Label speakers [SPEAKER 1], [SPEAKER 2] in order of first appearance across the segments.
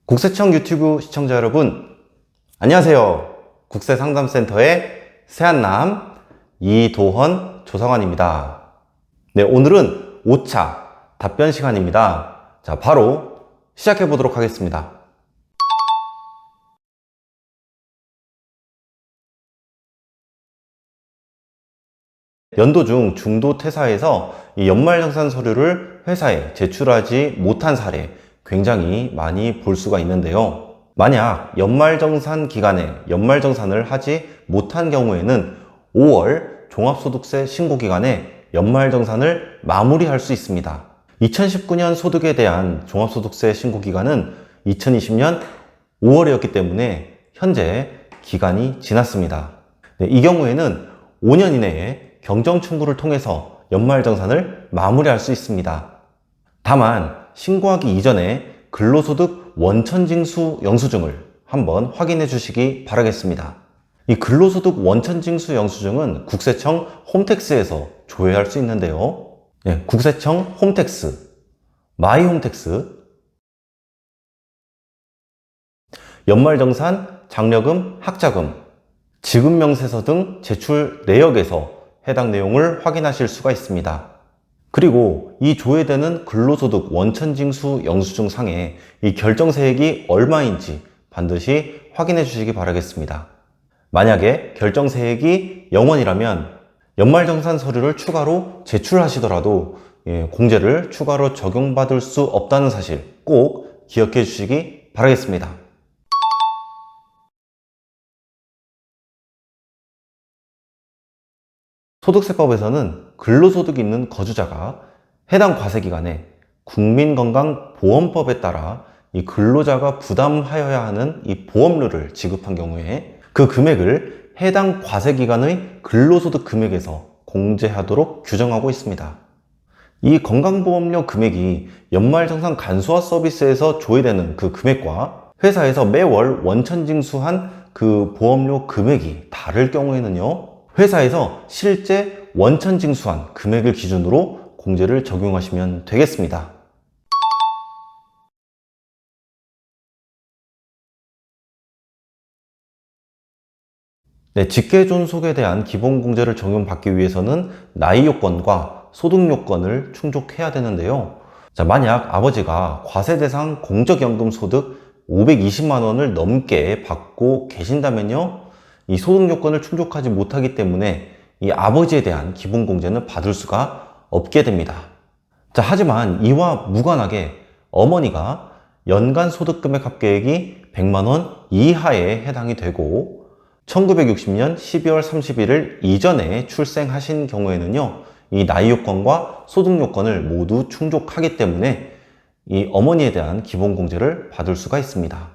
[SPEAKER 1] 국세청 유튜브 시청자 여러분, 안녕하세요. 국세상담센터의 새한남 이도헌 조사관입니다. 네, 오늘은 5차 답변 시간입니다. 자, 바로 시작해 보도록 하겠습니다. 연도 중 중도 퇴사해서 이 연말정산 서류를 회사에 제출하지 못한 사례 굉장히 많이 볼 수가 있는데요. 만약 연말정산 기간에 연말정산을 하지 못한 경우에는 5월 종합소득세 신고기간에 연말정산을 마무리할 수 있습니다. 2019년 소득에 대한 종합소득세 신고기간은 2020년 5월이었기 때문에 현재 기간이 지났습니다. 네, 이 경우에는 5년 이내에 경정충구를 통해서 연말정산을 마무리할 수 있습니다. 다만 신고하기 이전에 근로소득 원천징수 영수증을 한번 확인해 주시기 바라겠습니다. 이 근로소득 원천징수 영수증은 국세청 홈택스에서 조회할 수 있는데요. 네, 국세청 홈택스, 마이홈택스, 연말정산, 장려금, 학자금, 지급명세서 등 제출 내역에서 해당 내용을 확인하실 수가 있습니다. 그리고 이 조회되는 근로소득 원천징수 영수증 상에 이 결정세액이 얼마인지 반드시 확인해 주시기 바라겠습니다. 만약에 결정세액이 0원이라면 연말정산 서류를 추가로 제출하시더라도 공제를 추가로 적용받을 수 없다는 사실 꼭 기억해 주시기 바라겠습니다. 소득세법에서는 근로소득이 있는 거주자가 해당 과세기간에 국민건강보험법에 따라 이 근로자가 부담하여야 하는 이 보험료를 지급한 경우에 그 금액을 해당 과세기간의 근로소득 금액에서 공제하도록 규정하고 있습니다. 이 건강보험료 금액이 연말정산 간소화 서비스에서 조회되는 그 금액과 회사에서 매월 원천징수한 그 보험료 금액이 다를 경우에는요, 회사에서 실제 원천징수한 금액을 기준으로 공제를 적용하시면 되겠습니다. 네, 직계존속에 대한 기본공제를 적용받기 위해서는 나이 요건과 소득 요건을 충족해야 되는데요. 자, 만약 아버지가 과세 대상 공적연금 소득 520만 원을 넘게 받고 계신다면요, 이 소득 요건을 충족하지 못하기 때문에 이 아버지에 대한 기본공제는 받을 수가 없게 됩니다. 자, 하지만 이와 무관하게 어머니가 연간 소득금액 합계액이 100만 원 이하에 해당이 되고 1960년 12월 31일 이전에 출생하신 경우에는요, 이 나이 요건과 소득 요건을 모두 충족하기 때문에 이 어머니에 대한 기본공제를 받을 수가 있습니다.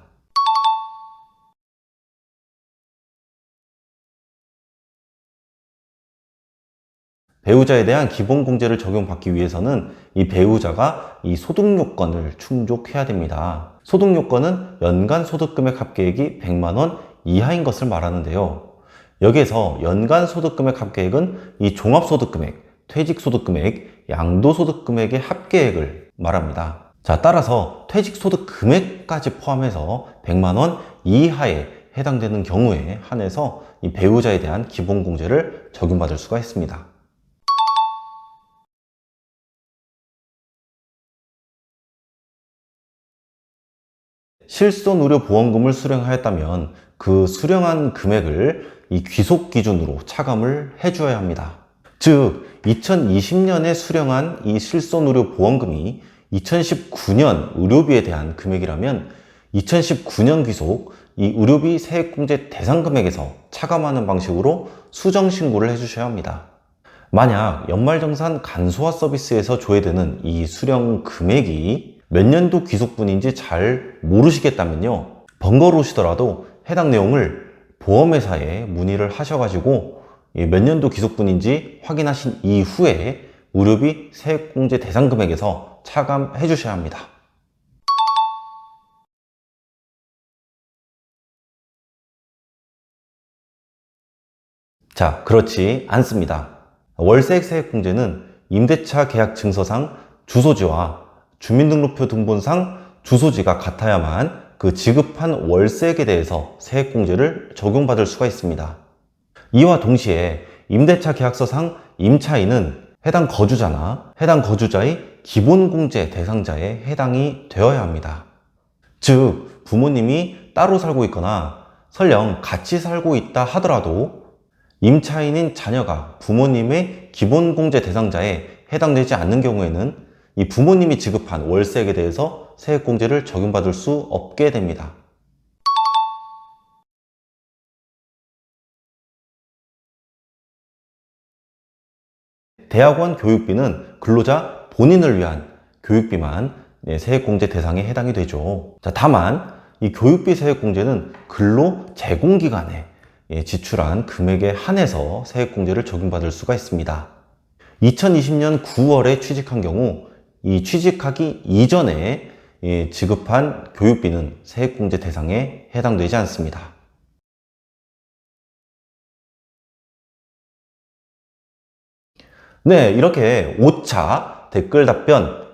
[SPEAKER 1] 배우자에 대한 기본공제를 적용받기 위해서는 이 배우자가 이 소득 요건을 충족해야 됩니다. 소득 요건은 연간 소득금액 합계액이 100만 원 이하인 것을 말하는데요. 여기에서 연간 소득금액 합계액은 이 종합소득금액, 퇴직소득금액, 양도소득금액의 합계액을 말합니다. 자, 따라서 퇴직소득금액까지 포함해서 100만 원 이하에 해당되는 경우에 한해서 이 배우자에 대한 기본공제를 적용받을 수가 있습니다. 실손의료보험금을 수령하였다면 그 수령한 금액을 이 귀속 기준으로 차감을 해줘야 합니다. 즉 2020년에 수령한 이 실손의료보험금이 2019년 의료비에 대한 금액이라면 2019년 귀속 이 의료비 세액공제 대상 금액에서 차감하는 방식으로 수정신고를 해주셔야 합니다. 만약 연말정산 간소화 서비스에서 조회되는 이 수령 금액이 몇 년도 귀속분인지 잘 모르시겠다면요, 번거로우시더라도 해당 내용을 보험회사에 문의를 하셔가지고 몇 년도 귀속분인지 확인하신 이후에 의료비 세액공제 대상 금액에서 차감해 주셔야 합니다. 자, 그렇지 않습니다. 월세액 세액공제는 임대차 계약 증서상 주소지와 주민등록표 등본상 주소지가 같아야만 그 지급한 월세액에 대해서 세액공제를 적용받을 수가 있습니다. 이와 동시에 임대차 계약서상 임차인은 해당 거주자나 해당 거주자의 기본공제 대상자에 해당이 되어야 합니다. 즉, 부모님이 따로 살고 있거나 설령 같이 살고 있다 하더라도 임차인인 자녀가 부모님의 기본공제 대상자에 해당되지 않는 경우에는 이 부모님이 지급한 월세액에 대해서 세액공제를 적용받을 수 없게 됩니다. 대학원 교육비는 근로자 본인을 위한 교육비만 세액공제 대상에 해당이 되죠. 자, 다만 이 교육비 세액공제는 근로 제공기간에 지출한 금액에 한해서 세액공제를 적용받을 수가 있습니다. 2020년 9월에 취직한 경우 이 취직하기 이전에 지급한 교육비는 세액공제 대상에 해당되지 않습니다. 네, 이렇게 5차 댓글 답변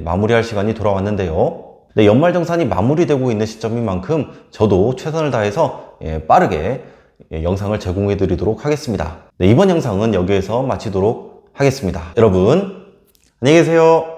[SPEAKER 1] 마무리할 시간이 돌아왔는데요. 네, 연말정산이 마무리되고 있는 시점인 만큼 저도 최선을 다해서 빠르게 영상을 제공해 드리도록 하겠습니다. 네, 이번 영상은 여기에서 마치도록 하겠습니다. 여러분, 안녕히 계세요.